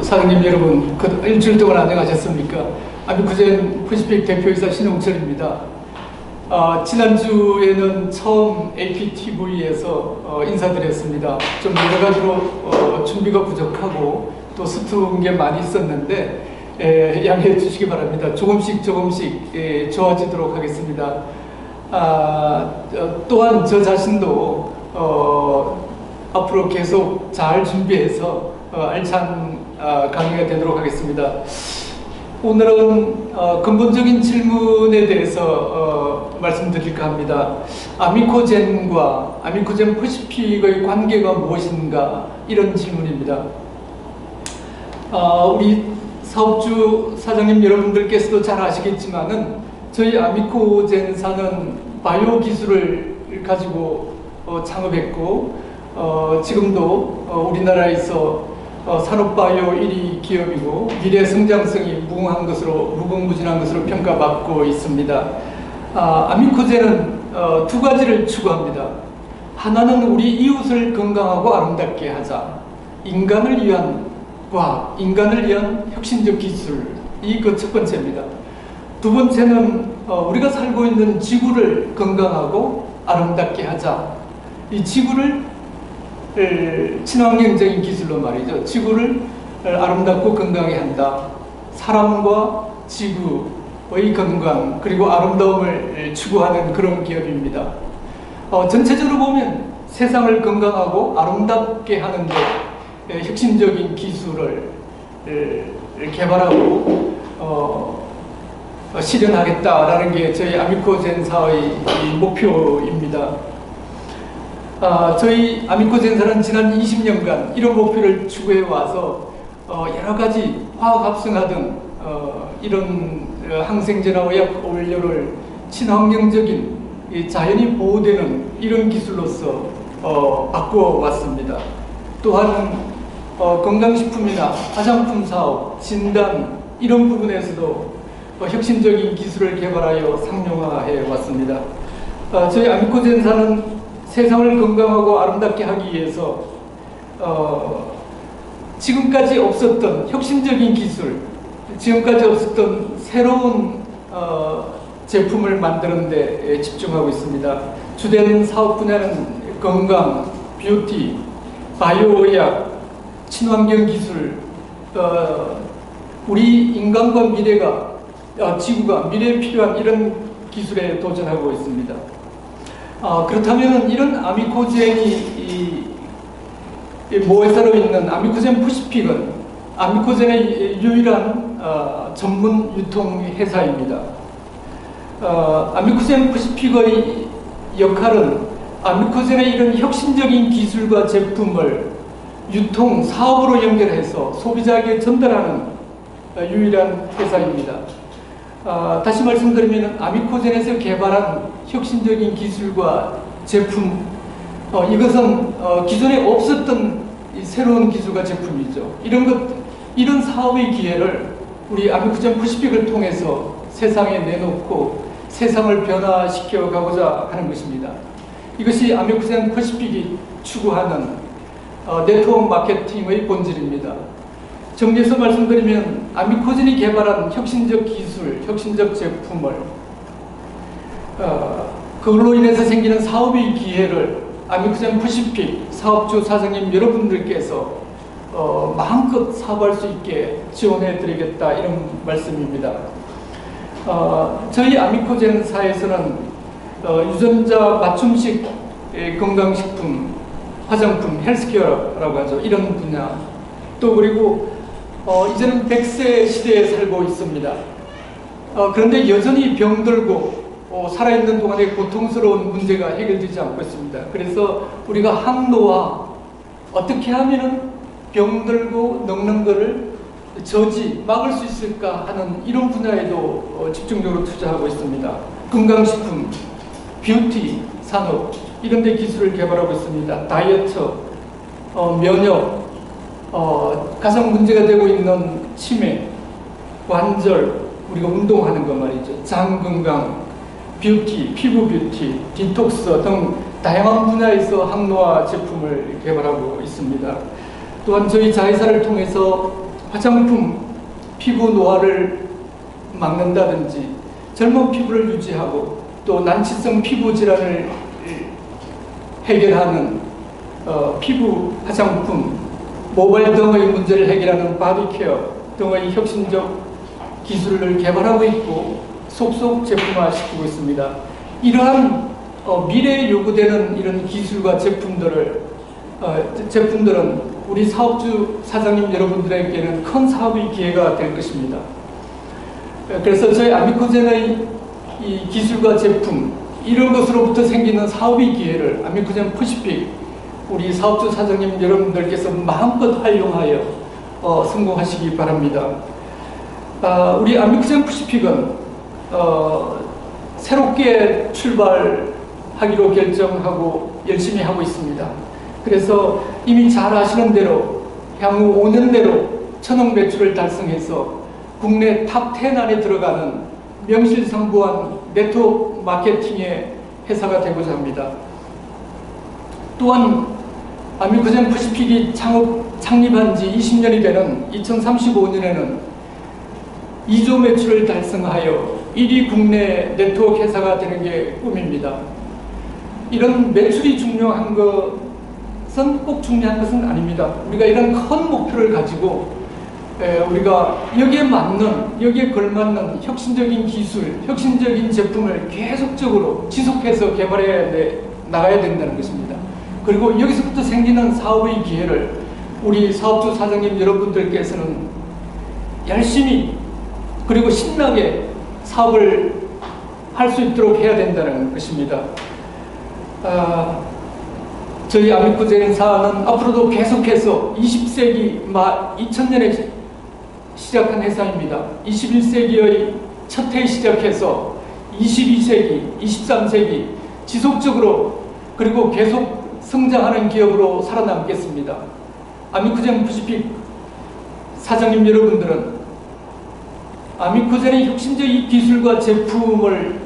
사장님 여러분, 일주일 동안 안녕하셨습니까? 아미쿠젠 퍼시픽 대표이사 신홍철입니다. 지난주에는 처음 APTV에서 인사드렸습니다. 좀 여러 가지로 준비가 부족하고 또 서툰 게 많이 있었는데 양해해 주시기 바랍니다. 조금씩 좋아지도록 하겠습니다. 또한 저 자신도 앞으로 계속 잘 준비해서 알찬 강의가 되도록 하겠습니다. 오늘은 근본적인 질문에 대해서 말씀드릴까 합니다. 아미코젠과 아미코젠 퍼시픽의 관계가 무엇인가, 이런 질문입니다. 우리 사업주 사장님 여러분들께서도 잘 아시겠지만은 저희 아미코젠사는 바이오 기술을 가지고 창업했고 지금도 우리나라에서 산업바이오 1위 기업이고 미래 성장성이 무궁무진한 것으로 평가받고 있습니다. 아미코젠은 두 가지를 추구합니다. 하나는 우리 이웃을 건강하고 아름답게 하자. 인간을 위한 과학, 인간을 위한 혁신적 기술, 이 그 첫 번째입니다. 두 번째는 우리가 살고 있는 지구를 건강하고 아름답게 하자. 이 지구를 친환경적인 기술로 말이죠. 지구를 아름답고 건강하게 한다. 사람과 지구의 건강 그리고 아름다움을 추구하는 그런 기업입니다. 전체적으로 보면 세상을 건강하고 아름답게 하는데 혁신적인 기술을 개발하고 실현하겠다라는 게 저희 아미코젠사의 목표입니다. 저희 아미코젠사는 지난 20년간 이런 목표를 추구해 와서 여러 가지 화학 합성화 등 이런 항생제나 의약 원료를 친환경적인 자연이 보호되는 이런 기술로서 바꾸어 왔습니다. 또한 건강식품이나 화장품 사업, 진단 이런 부분에서도 혁신적인 기술을 개발하여 상용화해 왔습니다. 저희 아미코젠사는 세상을 건강하고 아름답게 하기 위해서 지금까지 없었던 혁신적인 기술, 지금까지 없었던 새로운 제품을 만드는 데 집중하고 있습니다. 주된 사업 분야는 건강, 뷰티, 바이오의학, 친환경 기술, 우리 인간과 미래가, 지구가 미래에 필요한 이런 기술에 도전하고 있습니다. 그렇다면 이런 아미코젠이 모회사로 있는 아미코젠 퍼시픽은 아미코젠의 유일한 전문 유통 회사입니다. 아미코젠 퍼시픽의 역할은 아미코젠의 이런 혁신적인 기술과 제품을 유통 사업으로 연결해서 소비자에게 전달하는 유일한 회사입니다. 다시 말씀드리면 아미코젠에서 개발한 혁신적인 기술과 제품, 이것은 기존에 없었던 새로운 기술과 제품이죠. 이런 사업의 기회를 우리 아미코젠 퍼시픽을 통해서 세상에 내놓고 세상을 변화시켜 가고자 하는 것입니다. 이것이 아미코젠 퍼시픽이 추구하는 네트워크 마케팅의 본질입니다. 정리해서 말씀드리면 아미코젠이 개발한 혁신적 기술, 혁신적 제품을 그걸로 인해서 생기는 사업의 기회를 아미코젠 퍼시픽 사업주 사장님 여러분들께서 마음껏 사업할 수 있게 지원해 드리겠다, 이런 말씀입니다. 저희 아미코젠사에서는 유전자 맞춤식 건강식품, 화장품, 헬스케어라고 하죠. 이런 분야, 또 그리고 이제는 100세 시대에 살고 있습니다. 그런데 여전히 병들고 살아있는 동안에 고통스러운 문제가 해결되지 않고 있습니다. 그래서 우리가 항노화, 어떻게 하면 병들고 늙는 것을 막을 수 있을까 하는 이런 분야에도 집중적으로 투자하고 있습니다. 건강식품, 뷰티 산업, 이런 데 기술을 개발하고 있습니다. 다이어트, 면역, 가장 문제가 되고 있는 치매, 관절, 우리가 운동하는 것 말이죠. 장 건강, 뷰티, 피부 뷰티, 디톡스 등 다양한 분야에서 항노화 제품을 개발하고 있습니다. 또한 저희 자회사를 통해서 화장품, 피부 노화를 막는다든지 젊은 피부를 유지하고 또 난치성 피부 질환을 해결하는 피부 화장품, 모발 등의 문제를 해결하는 바디케어 등의 혁신적 기술을 개발하고 있고 속속 제품화시키고 있습니다. 이러한 미래에 요구되는 이런 기술과 제품들은 우리 사업주 사장님 여러분들에게는 큰 사업의 기회가 될 것입니다. 그래서 저희 아미코젠의 이 기술과 제품 이런 것으로부터 생기는 사업의 기회를 아미코젠 퍼시픽 우리 사업주 사장님 여러분들께서 마음껏 활용하여 성공하시기 바랍니다. 우리 아미코젠 퍼시픽은 새롭게 출발하기로 결정하고 열심히 하고 있습니다. 그래서 이미 잘 아시는 대로 향후 5년 내로 1,000억 매출을 달성해서 국내 탑 10 안에 들어가는 명실상부한 네트워크 마케팅의 회사가 되고자 합니다. 또한 아미코젠 퍼시픽이 창립한 지 20년이 되는 2035년에는 2조 매출을 달성하여 1위 국내 네트워크 회사가 되는 게 꿈입니다. 이런 매출이 중요한 것은 꼭 중요한 것은 아닙니다. 우리가 이런 큰 목표를 가지고 우리가 여기에 맞는, 여기에 걸맞는 혁신적인 기술, 혁신적인 제품을 계속적으로 지속해서 개발해 나가야 된다는 것입니다. 그리고 여기서부터 생기는 사업의 기회를 우리 사업주 사장님 여러분들께서는 열심히 그리고 신나게 사업을 할 수 있도록 해야 된다는 것입니다. 저희 아미코젠사는 앞으로도 계속해서 20세기 2000년에 시작한 회사입니다. 21세기의 첫 해에 시작해서 22세기, 23세기 지속적으로 그리고 계속 성장하는 기업으로 살아남겠습니다. 아미코젠 퍼시픽 사장님 여러분들은 아미코젠의 혁신적인 기술과 제품을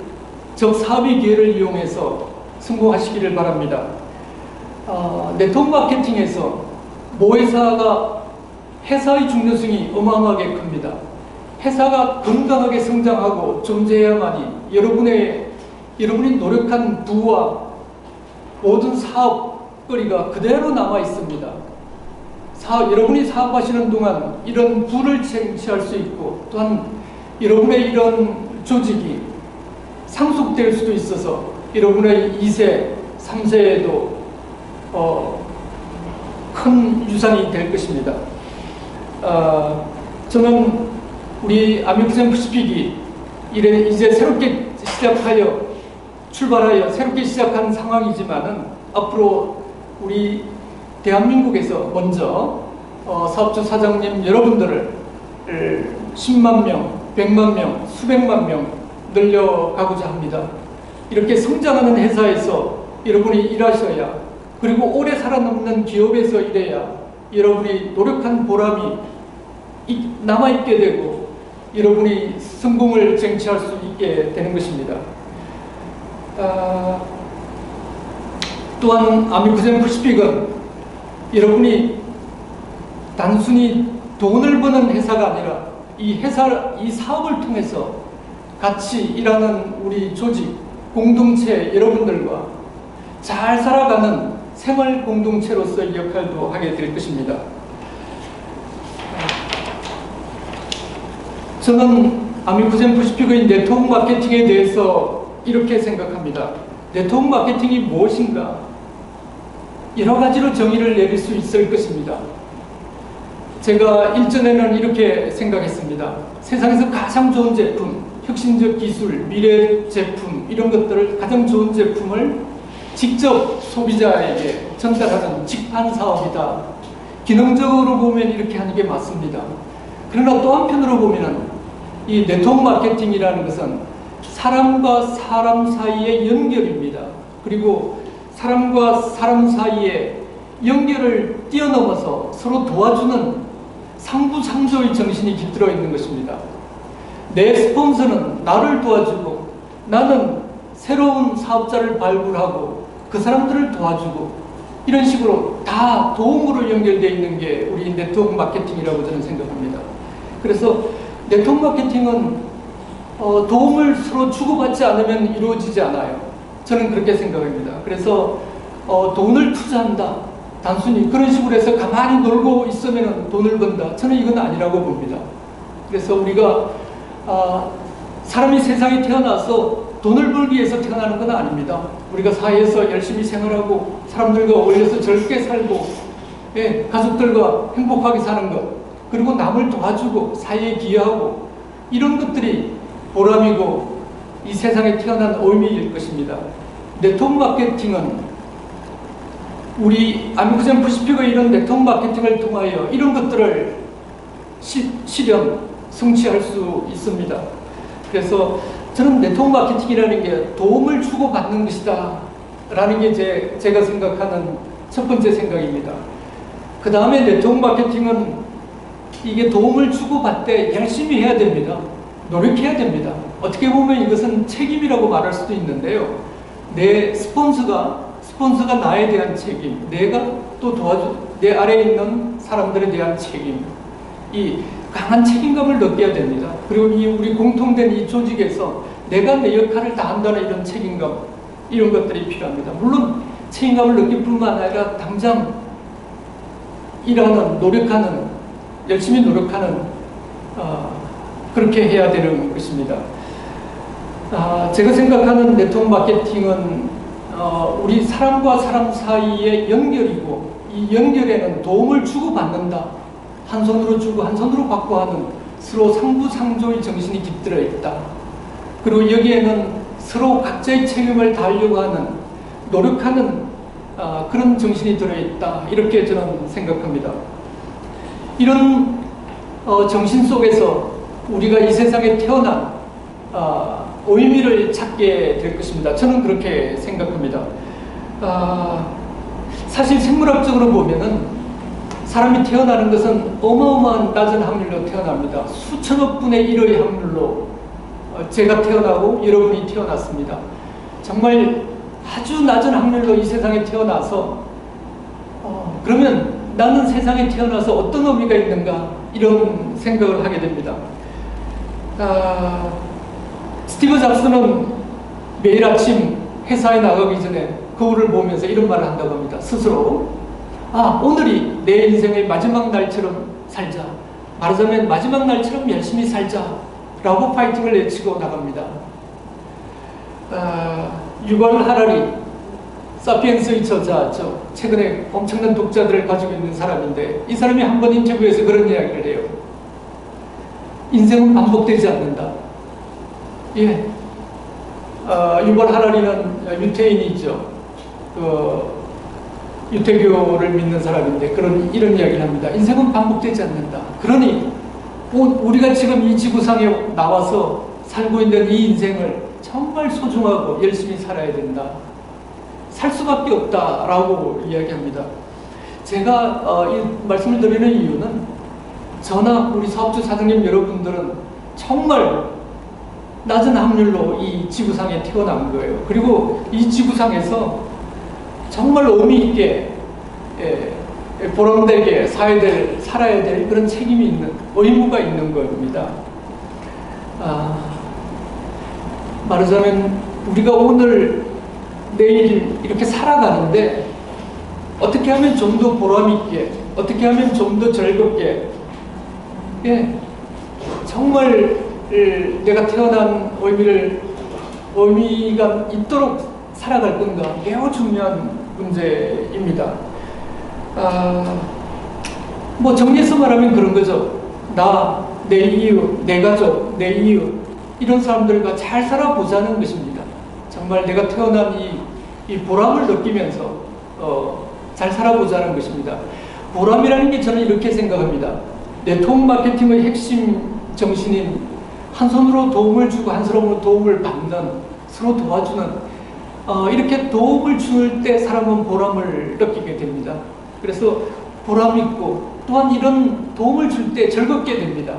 사업의 기회를 이용해서 성공하시기를 바랍니다. 네트워크 마케팅에서 회사의 중요성이 어마어마하게 큽니다. 회사가 건강하게 성장하고 존재해야만이 여러분이 노력한 부와 모든 사업거리가 그대로 남아 있습니다. 여러분이 사업하시는 동안 이런 부를 쟁취할 수 있고 또한 여러분의 이런 조직이 상속될 수도 있어서 여러분의 2세, 3세에도 큰 유산이 될 것입니다. 저는 우리 아미코젠 퍼시픽이 이제 새롭게 출발하여 새롭게 시작한 상황이지만은 앞으로 우리 대한민국에서 먼저 사업주 사장님 여러분들을 10만 명, 100만 명, 수백만 명 늘려가고자 합니다. 이렇게 성장하는 회사에서 여러분이 일하셔야 그리고 오래 살아남는 기업에서 일해야 여러분이 노력한 보람이 남아있게 되고 여러분이 성공을 쟁취할 수 있게 되는 것입니다. 또한 아미코젠 퍼시픽은 여러분이 단순히 돈을 버는 회사가 아니라 이 사업을 통해서 같이 일하는 우리 조직, 공동체 여러분들과 잘 살아가는 생활 공동체로서의 역할도 하게 될 것입니다. 저는 아미코젠 퍼시픽의 네트워크 마케팅에 대해서 이렇게 생각합니다. 네트워크 마케팅이 무엇인가? 여러 가지로 정의를 내릴 수 있을 것입니다. 제가 일전에는 이렇게 생각했습니다. 세상에서 가장 좋은 제품, 혁신적 기술, 미래 제품 이런 것들을 가장 좋은 제품을 직접 소비자에게 전달하는 직판 사업이다. 기능적으로 보면 이렇게 하는 게 맞습니다. 그러나 또 한편으로 보면 이 네트워크 마케팅이라는 것은 사람과 사람 사이의 연결입니다. 그리고 사람과 사람 사이의 연결을 뛰어넘어서 서로 도와주는 상부상조의 정신이 깃들어 있는 것입니다. 내 스폰서는 나를 도와주고 나는 새로운 사업자를 발굴하고 그 사람들을 도와주고 이런 식으로 다 도움으로 연결되어 있는 게 우리 네트워크 마케팅이라고 저는 생각합니다. 그래서 네트워크 마케팅은 도움을 서로 주고받지 않으면 이루어지지 않아요. 저는 그렇게 생각합니다. 그래서 돈을 투자한다, 단순히 그런 식으로 해서 가만히 놀고 있으면 돈을 번다, 저는 이건 아니라고 봅니다. 그래서 우리가 사람이 세상에 태어나서 돈을 벌기 위해서 태어나는 건 아닙니다. 우리가 사회에서 열심히 생활하고 사람들과 어울려서 젊게 살고, 예, 가족들과 행복하게 사는 것, 그리고 남을 도와주고 사회에 기여하고, 이런 것들이 보람이고 이 세상에 태어난 의미일 것입니다. 네트워크 마케팅은 우리 아미쿠젠 퍼시픽의 이런 네트워크 마케팅을 통하여 이런 것들을 실현, 성취할 수 있습니다. 그래서 저는 네트워크 마케팅이라는 게 도움을 주고받는 것이다 라는 게 제가 생각하는 첫 번째 생각입니다. 그 다음에 네트워크 마케팅은 이게 도움을 주고받되 열심히 해야 됩니다. 노력해야 됩니다. 어떻게 보면 이것은 책임이라고 말할 수도 있는데요. 내 스폰서가 나에 대한 책임, 내가 또 내 아래에 있는 사람들에 대한 책임, 이 강한 책임감을 느껴야 됩니다. 그리고 우리 공통된 이 조직에서 내가 내 역할을 다한다는 이런 책임감, 이런 것들이 필요합니다. 물론 책임감을 느낄 뿐만 아니라 당장 열심히 노력하는 그렇게 해야 되는 것입니다. 제가 생각하는 네트워크 마케팅은 우리 사람과 사람 사이의 연결이고, 이 연결에는 도움을 주고받는다, 한 손으로 주고 한 손으로 받고 하는 서로 상부상조의 정신이 깃들어 있다. 그리고 여기에는 서로 각자의 책임을 다하려고 하는, 노력하는 그런 정신이 들어있다, 이렇게 저는 생각합니다. 이런 정신 속에서 우리가 이 세상에 태어난 의미를 찾게 될 것입니다. 저는 그렇게 생각합니다. 사실 생물학적으로 보면은 사람이 태어나는 것은 어마어마한 낮은 확률로 태어납니다. 수천억 분의 1의 확률로 제가 태어나고 여러분이 태어났습니다. 정말 아주 낮은 확률로 이 세상에 태어나서 그러면 나는 세상에 태어나서 어떤 의미가 있는가, 이런 생각을 하게 됩니다. 스티브 잡스는 매일 아침 회사에 나가기 전에 거울을 보면서 이런 말을 한다고 합니다. 스스로 오늘이 내 인생의 마지막 날처럼 살자, 말하자면 마지막 날처럼 열심히 살자 라고 파이팅을 내치고 나갑니다. 유발 하라리, 사피엔스의 저자죠. 최근에 엄청난 독자들을 가지고 있는 사람인데, 이 사람이 한번 인터뷰에서 그런 이야기를 해요. 인생은 반복되지 않는다. 예. 유발 하라리는 유태인이죠. 유태교를 믿는 사람인데 이런 이야기를 합니다. 인생은 반복되지 않는다. 그러니 우리가 지금 이 지구상에 나와서 살고 있는 이 인생을 정말 소중하고 열심히 살아야 된다. 살 수밖에 없다라고 이야기합니다. 제가 이 말씀을 드리는 이유는, 저나 우리 사업주 사장님 여러분들은 정말 낮은 확률로 이 지구상에 태어난 거예요. 그리고 이 지구상에서 정말 의미 있게, 보람되게 살아야 될 그런 책임이 있는, 의무가 있는 겁니다. 말하자면 우리가 오늘 내일 이렇게 살아가는데 어떻게 하면 좀 더 보람 있게, 어떻게 하면 좀 더 즐겁게, 정말 내가 태어난 의미가 있도록 살아갈 건가, 매우 중요한 문제입니다. 뭐 정리해서 말하면 그런 거죠. 내 이웃, 내 가족, 내 이웃, 이런 사람들과 잘 살아보자는 것입니다. 정말 내가 태어난 이 보람을 느끼면서 잘 살아보자는 것입니다. 보람이라는 게 저는 이렇게 생각합니다. 네트워크 마케팅의 핵심 정신인 한 손으로 도움을 주고 한 손으로 도움을 받는, 서로 도와주는, 이렇게 도움을 줄 때 사람은 보람을 느끼게 됩니다. 그래서 보람 있고, 또한 이런 도움을 줄 때 즐겁게 됩니다.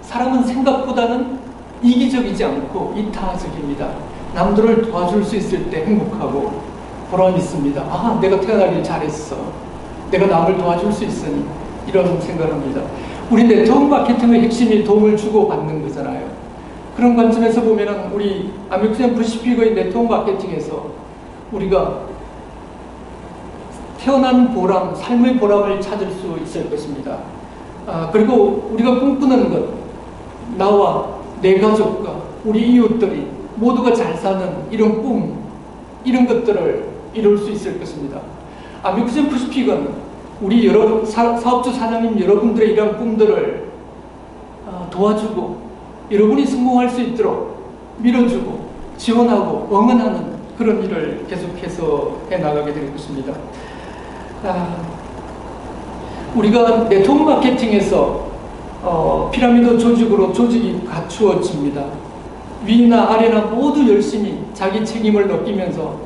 사람은 생각보다는 이기적이지 않고 이타적입니다. 남들을 도와줄 수 있을 때 행복하고, 보람이 있습니다. 아, 내가 태어나길 잘했어. 내가 남을 도와줄 수 있으니. 이런 생각을 합니다. 우리 네트워크 마케팅의 핵심이 도움을 주고 받는 거잖아요. 그런 관점에서 보면은 우리 아메리칸 퍼시픽의 네트워크 마케팅에서 우리가 태어난 보람, 삶의 보람을 찾을 수 있을 것입니다. 그리고 우리가 꿈꾸는 것, 나와 내 가족과 우리 이웃들이 모두가 잘 사는 이런 꿈, 이런 것들을 이룰 수 있을 것입니다. 아메리칸 퍼시픽은 우리 사업주 사장님 여러분들의 이런 꿈들을 도와주고 여러분이 성공할 수 있도록 밀어주고 지원하고 응원하는 그런 일을 계속해서 해나가게 될 것입니다. 우리가 네트워크 마케팅에서 피라미드 조직으로 조직이 갖추어집니다. 위나 아래나 모두 열심히 자기 책임을 느끼면서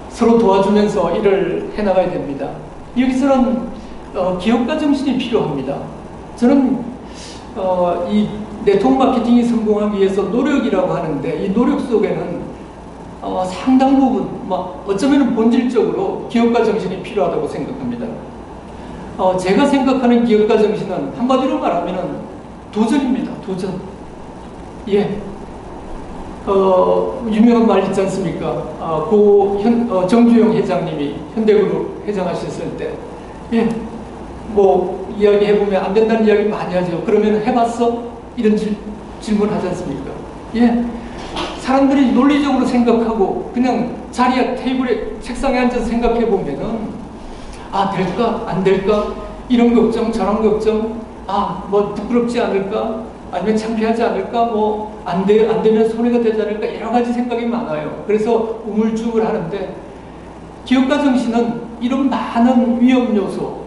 서로 도와주면서 일을 해나가야 됩니다. 여기서는 기업가 정신이 필요합니다. 저는 이 네트워크 마케팅이 성공하기 위해서 노력이라고 하는데 이 노력 속에는 상당 부분 어쩌면 본질적으로 기업가 정신이 필요하다고 생각합니다. 제가 생각하는 기업가 정신은 한마디로 말하면 도전입니다. 도전. 예. 유명한 말 있지 않습니까? 정주영 회장님이 현대그룹 회장하셨을 때, 예, 뭐, 이야기해보면 안 된다는 이야기 많이 하죠. 그러면 해봤어? 이런 질문 하지 않습니까? 예. 사람들이 논리적으로 생각하고 그냥 자리에 테이블에 책상에 앉아서 생각해보면은 될까? 안 될까? 이런 걱정, 저런 걱정, 뭐 부끄럽지 않을까? 아니면 창피하지 않을까? 뭐 안 되면 손해가 되지 않을까? 여러 가지 생각이 많아요. 그래서 우물쭈물 하는데 기업가 정신은 이런 많은 위험 요소,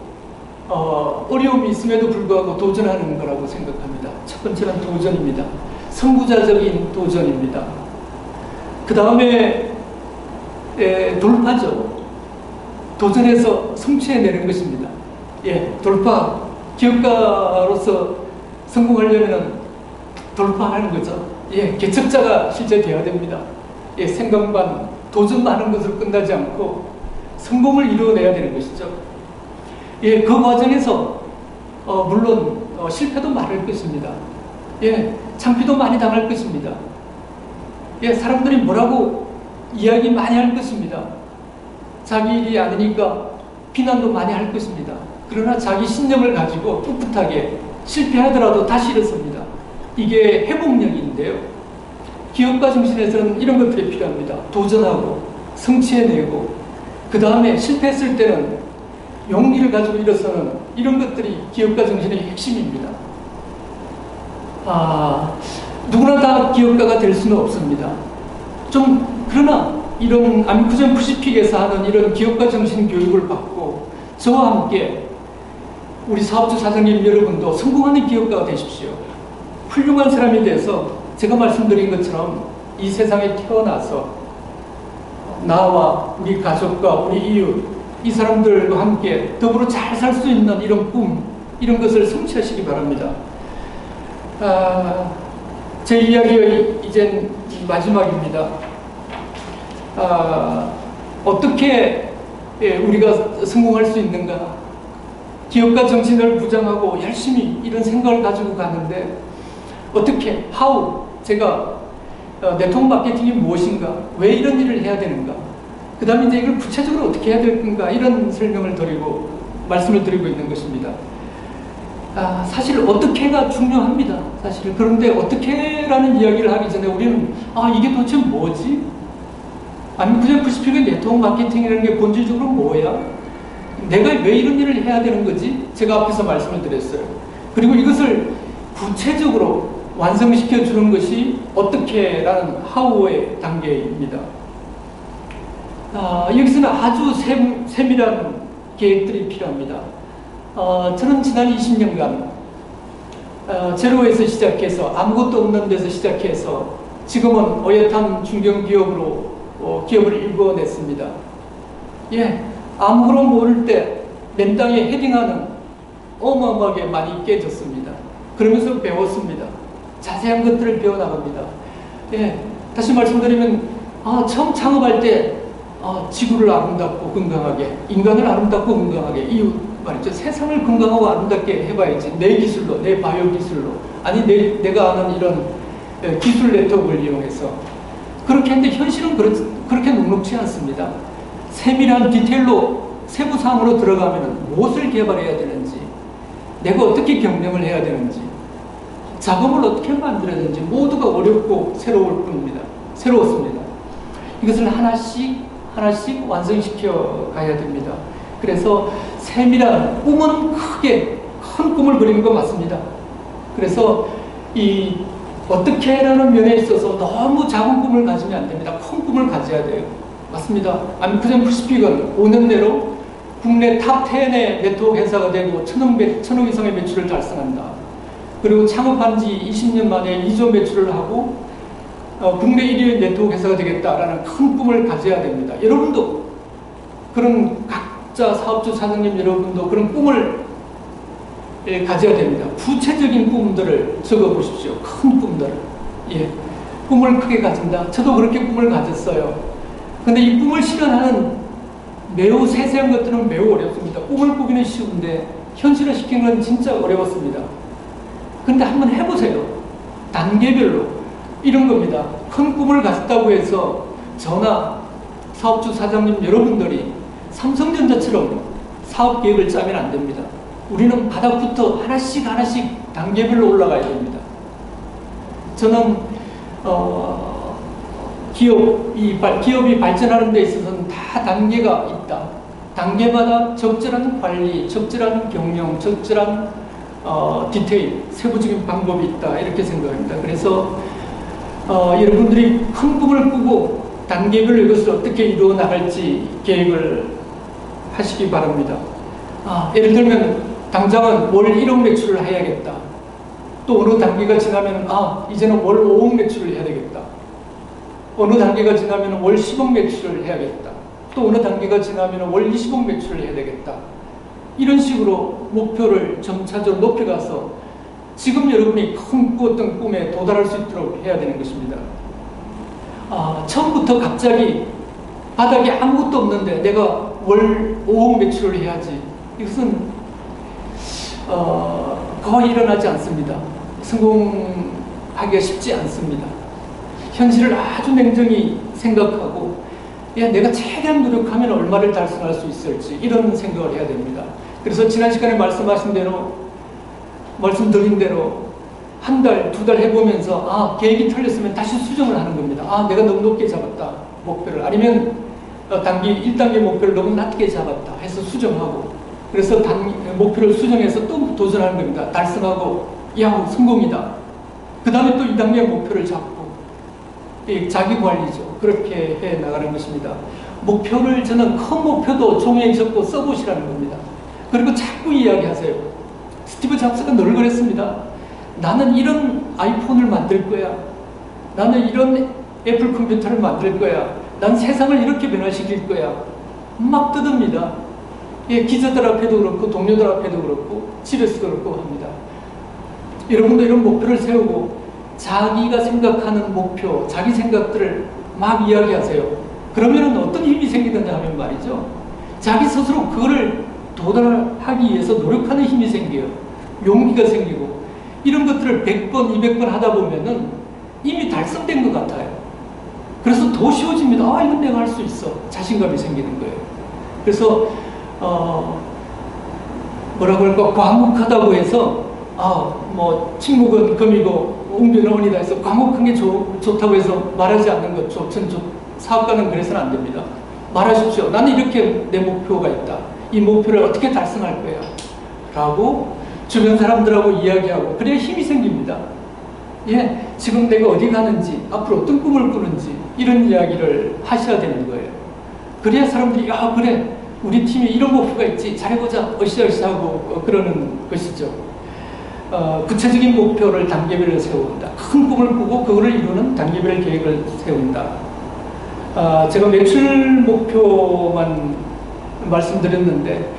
어려움이 있음에도 불구하고 도전하는 거라고 생각합니다. 첫 번째는 도전입니다. 선구자적인 도전입니다. 그 다음에 돌파죠. 도전해서 성취해내는 것입니다. 예, 돌파. 기업가로서 성공하려면 돌파하는 거죠. 예, 개척자가 실제 되어야 됩니다. 예, 생각만, 도전 많은 것으로 끝나지 않고 성공을 이루어내야 되는 것이죠. 예, 그 과정에서 물론 실패도 많을 것입니다. 예, 창피도 많이 당할 것입니다. 예, 사람들이 뭐라고 이야기 많이 할 것입니다. 자기 일이 아니니까 비난도 많이 할 것입니다. 그러나 자기 신념을 가지고 꿋꿋하게 실패하더라도 다시 일어섭니다. 이게 회복력인데요. 기업가 정신에서는 이런 것들이 필요합니다. 도전하고 성취해내고 그 다음에 실패했을 때는 용기를 가지고 일어서는 이런 것들이 기업가 정신의 핵심입니다. 누구나 다 기업가가 될 수는 없습니다. 그러나 이런 아메리칸 퍼시픽에서 하는 이런 기업가 정신 교육을 받고 저와 함께 우리 사업주 사장님 여러분도 성공하는 기업가가 되십시오. 훌륭한 사람이 돼서 제가 말씀드린 것처럼 이 세상에 태어나서 나와 우리 가족과 우리 이웃, 이 사람들과 함께 더불어 잘 살 수 있는 이런 꿈, 이런 것을 성취하시기 바랍니다. 제 이야기의 이젠 마지막입니다. 어떻게 우리가 성공할 수 있는가? 기업가 정신을 부장하고 열심히 이런 생각을 가지고 가는데 어떻게, how, 제가 네트워크 마케팅이 무엇인가, 왜 이런 일을 해야 되는가, 그 다음에 이제 이걸 구체적으로 어떻게 해야 될 건가, 이런 말씀을 드리고 있는 것입니다. 사실 어떻게가 중요합니다. 사실. 그런데 어떻게라는 이야기를 하기 전에 우리는 이게 도대체 뭐지? 아메리칸 퍼시픽의 네트워크 마케팅이라는 게 본질적으로 뭐야? 내가 왜 이런 일을 해야 되는 거지? 제가 앞에서 말씀을 드렸어요. 그리고 이것을 구체적으로 완성시켜 주는 것이 어떻게라는 how의 단계입니다. 여기서는 아주 세밀한 계획들이 필요합니다. 저는 지난 20년간 제로에서 시작해서 아무것도 없는 데서 시작해서 지금은 어엿한 중견기업으로 기업을 일궈냈습니다. 예, 아무것도 모를 때 맨땅에 헤딩하는 어마어마하게 많이 깨졌습니다. 그러면서 배웠습니다. 자세한 것들을 배워나갑니다. 예, 다시 말씀드리면 처음 창업할 때 지구를 아름답고 건강하게, 인간을 아름답고 건강하게, 이 말이죠. 세상을 건강하고 아름답게 해봐야지. 내 기술로, 내 바이오 기술로, 아니 내가 아는 이런 기술 네트워크를 이용해서. 그렇게 했는데 현실은 그렇게 녹록지 않습니다. 세밀한 디테일로 세부 사항으로 들어가면 무엇을 개발해야 되는지, 내가 어떻게 경영을 해야 되는지, 작업을 어떻게 만들어야 되는지 모두가 어렵고 새로웠습니다. 이것을 하나씩 완성시켜 가야 됩니다. 그래서 세밀한 꿈은 큰 꿈을 그리는 거 맞습니다. 그래서 어떻게라는 면에 있어서 너무 작은 꿈을 가지면 안 됩니다. 큰 꿈을 가져야 돼요. 맞습니다. 아미쿠젠 퍼시픽은 5년 내로 국내 탑 10의 네트워크 회사가 되고 1,000억 이상의 매출을 달성한다. 그리고 창업한 지 20년 만에 2조 매출을 하고 국내 1위 네트워크 회사가 되겠다라는 큰 꿈을 가져야 됩니다. 여러분도 그런 각자 사업주 사장님 여러분도 그런 꿈을 가져야 됩니다. 구체적인 꿈들을 적어보십시오. 큰 꿈들을. 꿈을 크게 가진다. 저도 그렇게 꿈을 가졌어요. 근데 이 꿈을 실현하는 매우 세세한 것들은 매우 어렵습니다. 꿈을 꾸기는 쉬운데 현실을 시키는 건 진짜 어려웠습니다. 근데 한번 해보세요. 단계별로. 이런 겁니다. 큰 꿈을 가졌다고 해서 저나 사업주 사장님 여러분들이 삼성전자처럼 사업 계획을 짜면 안 됩니다. 우리는 바닥부터 하나씩 단계별로 올라가야 됩니다. 저는 기업이 발전하는 데 있어서는 다 단계가 있다. 단계마다 적절한 관리, 적절한 경영, 적절한 디테일, 세부적인 방법이 있다. 이렇게 생각합니다. 그래서 여러분들이 큰 꿈을 꾸고 단계별로 이것을 어떻게 이루어 나갈지 계획을 하시기 바랍니다. 예를 들면 당장은 월 1억 매출을 해야겠다. 또 어느 단계가 지나면 이제는 월 5억 매출을 해야 되겠다. 어느 단계가 지나면 월 10억 매출을 해야겠다. 또 어느 단계가 지나면 월 20억 매출을 해야 되겠다. 이런 식으로 목표를 점차적으로 높여가서 지금 여러분이 큰 꾸었던 꿈에 도달할 수 있도록 해야 되는 것입니다. 처음부터 갑자기 바닥에 아무것도 없는데 내가 월 5억 매출을 해야지. 이것은 거의 일어나지 않습니다. 성공하기가 쉽지 않습니다. 현실을 아주 냉정히 생각하고 내가 최대한 노력하면 얼마를 달성할 수 있을지 이런 생각을 해야 됩니다. 그래서 지난 시간에 말씀드린 대로 한 달, 두 달 해보면서 계획이 틀렸으면 다시 수정을 하는 겁니다. 내가 너무 높게 잡았다 목표를, 아니면 1단계 목표를 너무 낮게 잡았다 해서 수정하고, 그래서 목표를 수정해서 또 도전하는 겁니다. 달성하고 성공이다. 그 다음에 또 2단계 목표를 잡고, 자기 관리죠. 그렇게 해 나가는 것입니다. 목표를 저는 큰 목표도 종이에 적고 써보시라는 겁니다. 그리고 자꾸 이야기하세요. 스티브 잡스가 늘 그랬습니다. 나는 이런 아이폰을 만들 거야. 나는 이런 애플 컴퓨터를 만들 거야. 난 세상을 이렇게 변화시킬 거야. 막 뜯읍니다. 기자들 앞에도 그렇고 동료들 앞에도 그렇고 집에서도 그렇고 합니다. 여러분도 이런 목표를 세우고 자기가 생각하는 목표, 자기 생각들을 막 이야기하세요. 그러면 어떤 힘이 생기느냐 하면 말이죠. 자기 스스로 그거를 도달하기 위해서 노력하는 힘이 생겨요. 용기가 생기고, 이런 것들을 100번, 200번 하다 보면은 이미 달성된 것 같아요. 그래서 더 쉬워집니다. 이건 내가 할 수 있어. 자신감이 생기는 거예요. 그래서 뭐라고 할까, 과묵하다고 해서 침묵은 금이고 웅변은 언이다 해서 과묵한 게 좋다고 해서 말하지 않는 것 사업가는 그래서는 안 됩니다. 말하십시오. 나는 이렇게 내 목표가 있다. 이 목표를 어떻게 달성할 거야 라고 주변 사람들하고 이야기하고, 그래야 힘이 생깁니다. 지금 내가 어디 가는지, 앞으로 어떤 꿈을 꾸는지 이런 이야기를 하셔야 되는 거예요. 그래야 사람들이 그래, 우리 팀이 이런 목표가 있지, 잘해보자, 으쌰으쌰 하고 그러는 것이죠. 구체적인 목표를 단계별로 세운다. 큰 꿈을 꾸고 그거를 이루는 단계별 계획을 세운다. 제가 매출 목표만 말씀드렸는데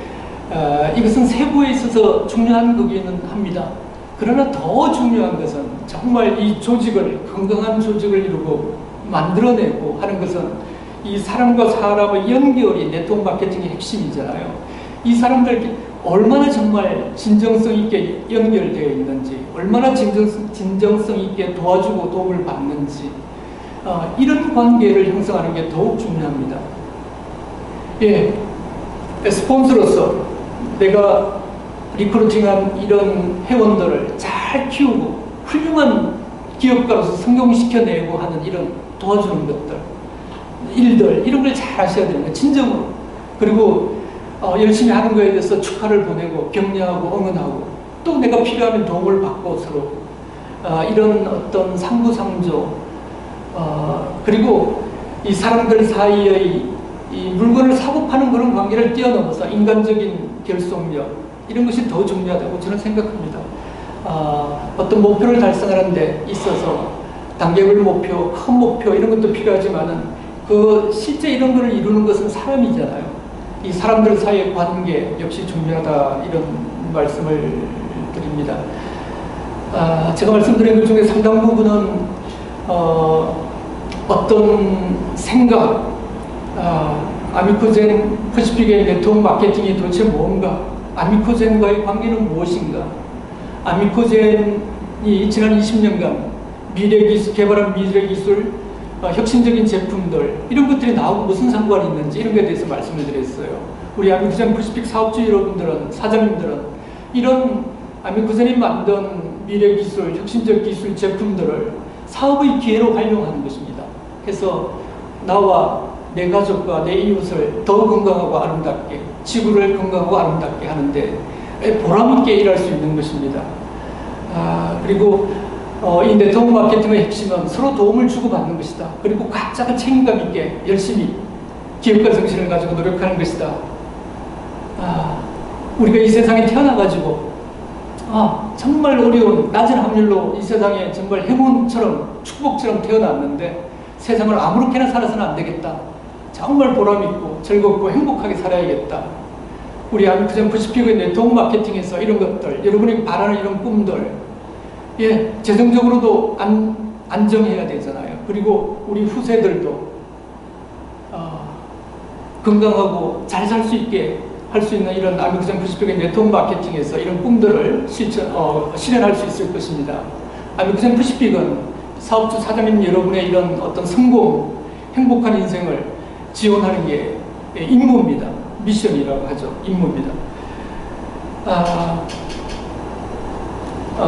이것은 세부에 있어서 중요한 거기는 합니다. 그러나 더 중요한 것은 정말 이 조직을, 건강한 조직을 이루고 만들어내고 하는 것은 이 사람과 사람의 연결이 네트워크 마케팅의 핵심이잖아요. 이 사람들 얼마나 정말 진정성 있게 연결되어 있는지, 얼마나 진정성 있게 도와주고 도움을 받는지, 이런 관계를 형성하는 게 더욱 중요합니다. 예, 스폰서로서 내가 리크루팅한 이런 회원들을 잘 키우고 훌륭한 기업가로서 성공시켜내고 하는 이런 도와주는 것들, 일들, 이런 걸 잘 하셔야 됩니다. 진정으로. 그리고 열심히 하는 거에 대해서 축하를 보내고 격려하고 응원하고 또 내가 필요하면 도움을 받고 서로 이런 어떤 상부상조, 그리고 이 사람들 사이의 이 물건을 사고 파는 그런 관계를 뛰어넘어서 인간적인 결속력, 이런 것이 더 중요하다고 저는 생각합니다. 어떤 목표를 달성하는 데 있어서 단계별 목표, 큰 목표 이런 것도 필요하지만은 그 실제 이런 것을 이루는 것은 사람이잖아요. 이 사람들 사이의 관계 역시 중요하다, 이런 말씀을 드립니다. 제가 말씀드린 것 중에 상당 부분은 어떤 생각, 아미코젠 퍼시픽의 네트워크 마케팅이 도대체 뭔가, 아미코젠과의 관계는 무엇인가, 아미코젠이 지난 20년간 개발한 미래 기술, 혁신적인 제품들, 이런 것들이 나하고 무슨 상관이 있는지 이런 것에 대해서 말씀을 드렸어요. 우리 아미코젠 퍼시픽 사업주 여러분들은, 사장님들은 이런 아미코젠이 만든 미래 기술, 혁신적 기술 제품들을 사업의 기회로 활용하는 것입니다. 그래서 나와 내 가족과 내 이웃을 더 건강하고 아름답게, 지구를 건강하고 아름답게 하는데 보람있게 일할 수 있는 것입니다. 그리고 이 네트워크 마케팅의 핵심은 서로 도움을 주고받는 것이다. 그리고 각자가 책임감 있게 열심히 기업가 정신을 가지고 노력하는 것이다. 우리가 이 세상에 태어나가지고 정말 어려운 낮은 확률로 이 세상에 정말 행운처럼 축복처럼 태어났는데 세상을 아무렇게나 살아서는 안 되겠다. 정말 보람있고 즐겁고 행복하게 살아야겠다. 우리 아미코젠 퍼시픽의 네트워크 마케팅에서 이런 것들, 여러분이 바라는 이런 꿈들, 재정적으로도 안정해야 되잖아요. 그리고 우리 후세들도 건강하고 잘 살 수 있게 할 수 있는 이런 아미코젠 퍼시픽의 네트워크 마케팅에서 이런 꿈들을 실현할 수 있을 것입니다. 아미코젠 퍼시픽은 사업주 사장님 여러분의 이런 어떤 성공, 행복한 인생을 지원하는 게 임무입니다. 미션이라고 하죠. 임무입니다.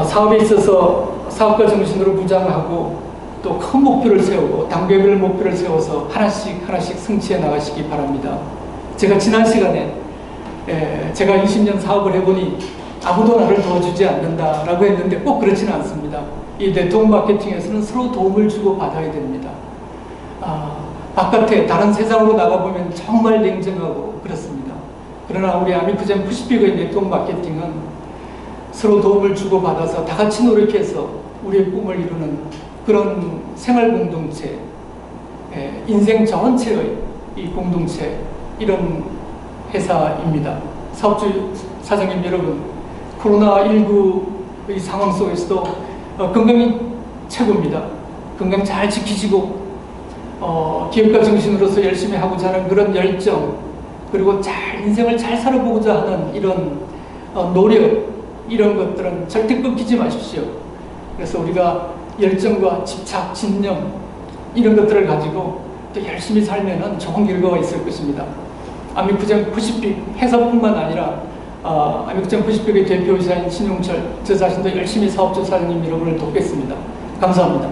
사업에 있어서 사업가 정신으로 무장하고 또 큰 목표를 세우고 단계별 목표를 세워서 하나씩 성취해 나가시기 바랍니다. 제가 지난 시간에 제가 20년 사업을 해보니 아무도 나를 도와주지 않는다라고 했는데 꼭 그렇지는 않습니다. 이 네트워크 마케팅에서는 서로 도움을 주고 받아야 됩니다. 바깥에 다른 세상으로 나가보면 정말 냉정하고 그렇습니다. 그러나 우리 아미코젠 퍼시픽의 네트워크 마케팅은 서로 도움을 주고 받아서 다 같이 노력해서 우리의 꿈을 이루는 그런 생활 공동체, 인생 전체의 이 공동체, 이런 회사입니다. 사업주 사장님 여러분, 코로나19의 상황 속에서도 건강이 최고입니다. 건강 잘 지키시고 기업가 정신으로서 열심히 하고자 하는 그런 열정, 그리고 인생을 잘 살아보고자 하는 이런 노력, 이런 것들은 절대 끊기지 마십시오. 그래서 우리가 열정과 집착, 진념, 이런 것들을 가지고 또 열심히 살면은 좋은 결과가 있을 것입니다. 아미코젠 퍼시픽 회사뿐만 아니라 아미코젠 퍼시픽의 대표이사인 신용철, 저 자신도 열심히 사업주 사장님 여러분을 돕겠습니다. 감사합니다.